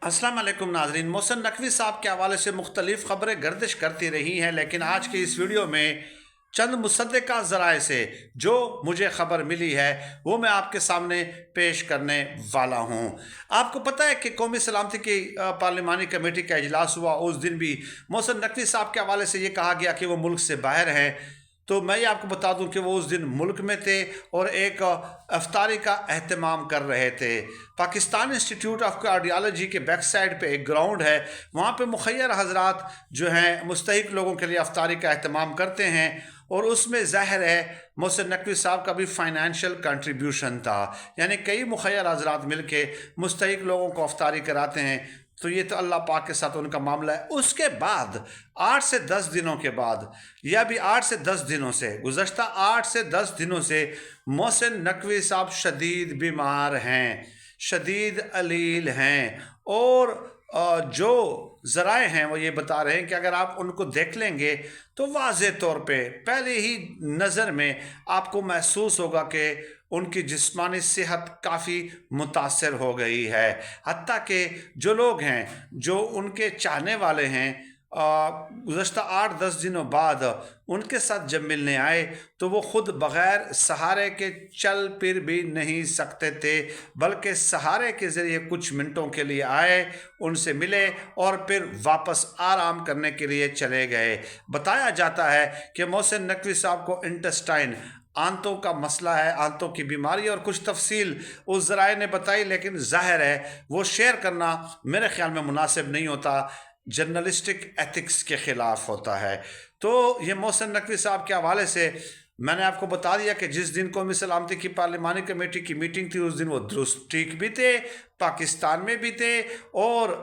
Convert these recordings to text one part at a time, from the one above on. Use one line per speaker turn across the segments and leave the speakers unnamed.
अस्सलाम वालेकुम नाजरीन। मोहसिन नकवी साहब के हवाले से मुख्तलिफ खबरें गर्दिश करती रही हैं, लेकिन आज की इस वीडियो में चंद मुसद्दिक़ा ज़राए से जो मुझे ख़बर मिली है वो मैं आपके सामने पेश करने वाला हूँ। आपको पता है कि कौमी सलामती की पार्लिमानी कमेटी का इजलास हुआ। उस दिन भी मोहसिन नकवी साहब के हवाले से ये कहा गया कि वो मुल्क से बाहर हैं। तो मैं ये आपको बता दूं कि वो उस दिन मुल्क में थे और एक अफ्तारी का एहतमाम कर रहे थे। पाकिस्तान इंस्टीट्यूट ऑफ कार्डियोलॉजी के बैक साइड पे एक ग्राउंड है, वहाँ पे मुखय्यर हजरात जो हैं मुस्तहिक लोगों के लिए अफ्तारी का एहतमाम करते हैं और उसमें ज़ाहिर है मोहसिन नकवी साहब का भी फाइनेंशियल कंट्रीब्यूशन था। यानी कई मुखय्यर हजरात मिल के मुस्तहिक लोगों को अफ्तारी कराते हैं। तो ये तो अल्लाह पाक के साथ उनका मामला है। उसके बाद 8 से 10 दिनों के बाद या भी 8 से 10 दिनों से गुज़श्ता 8 से 10 दिनों से मोहसिन नकवी साहब शदीद बीमार हैं, शदीद अलील हैं और जो ज़राए हैं वो ये बता रहे हैं कि अगर आप उनको देख लेंगे तो वाज़े तौर पे पहले ही नज़र में आपको महसूस होगा कि उनकी जिस्मानी सेहत काफ़ी मुतासर हो गई है। हत्ता कि जो लोग हैं जो उनके चाहने वाले हैं गुज़श्ता 8-10 दिनों बाद उनके साथ जब मिलने आए तो वो ख़ुद बग़ैर सहारे के चल फिर भी नहीं सकते थे, बल्कि सहारे के ज़रिए कुछ मिनटों के लिए आए, उनसे मिले और फिर वापस आराम करने के लिए चले गए। बताया जाता है कि मोहसिन नकवी साहब को इंटेस्टाइन आंतों का मसला है, आंतों की बीमारी और कुछ तफसील उस ज़राए ने बताई, लेकिन ज़ाहिर है वो शेयर करना मेरे ख्याल में मुनासिब नहीं होता, जर्नलिस्टिक एथिक्स के ख़िलाफ़ होता है। तो ये मोहसिन नकवी साहब के हवाले से मैंने आपको बता दिया कि जिस दिन कौमी सलामती की पार्लिमानी कमेटी की मीटिंग थी उस दिन वो दुरुस्त ठीक भी थे, पाकिस्तान में भी थे और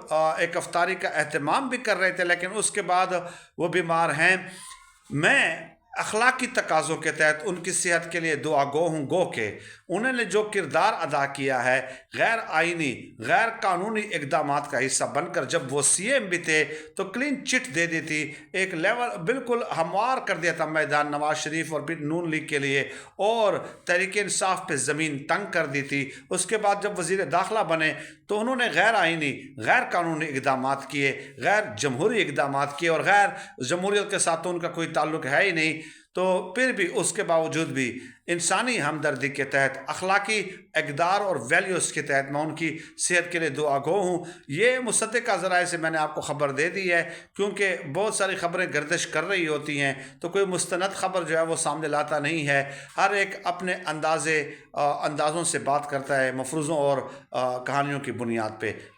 एक अफ्तारी का एहतमाम भी कर रहे थे, लेकिन उसके बाद वो बीमार हैं। मैं अखलाकी तकाज़ों के तहत उनकी सेहत के लिए दुआ गो हूँ गो के उन्होंने जो किरदार अदा किया है गैर आइनी गैर कानूनी इकदामात का हिस्सा बनकर, जब वो सीएम भी थे तो क्लीन चिट दे दी थी, एक लेवल बिल्कुल हमवार कर दिया था मैदान नवाज शरीफ और फिर नून लीग के लिए और तहरीक इंसाफ पे ज़मीन तंग कर दी थी। उसके बाद जब वज़ीर दाखिला बने तो उन्होंने गैर आइनी गैर कानूनी इकदामात किए, गैर जमहूरी इकदामात किए और गैर जमहूरियत के साथ तो उनका कोई ताल्लुक है ही नहीं। तो फिर भी उसके बावजूद भी इंसानी हमदर्दी के तहत अखलाकी इक़दार और वैल्यूज़ के तहत मैं उनकी सेहत के लिए दुआ गो हूँ। ये मुसद्दिक़ा ज़राए से मैंने आपको ख़बर दे दी है, क्योंकि बहुत सारी ख़बरें गर्दिश कर रही होती हैं तो कोई मुस्तनद ख़बर जो है वो सामने लाता नहीं है। हर एक अपने अंदाज़ों से बात करता है, मफरूज़ों और कहानियों की बुनियाद पर।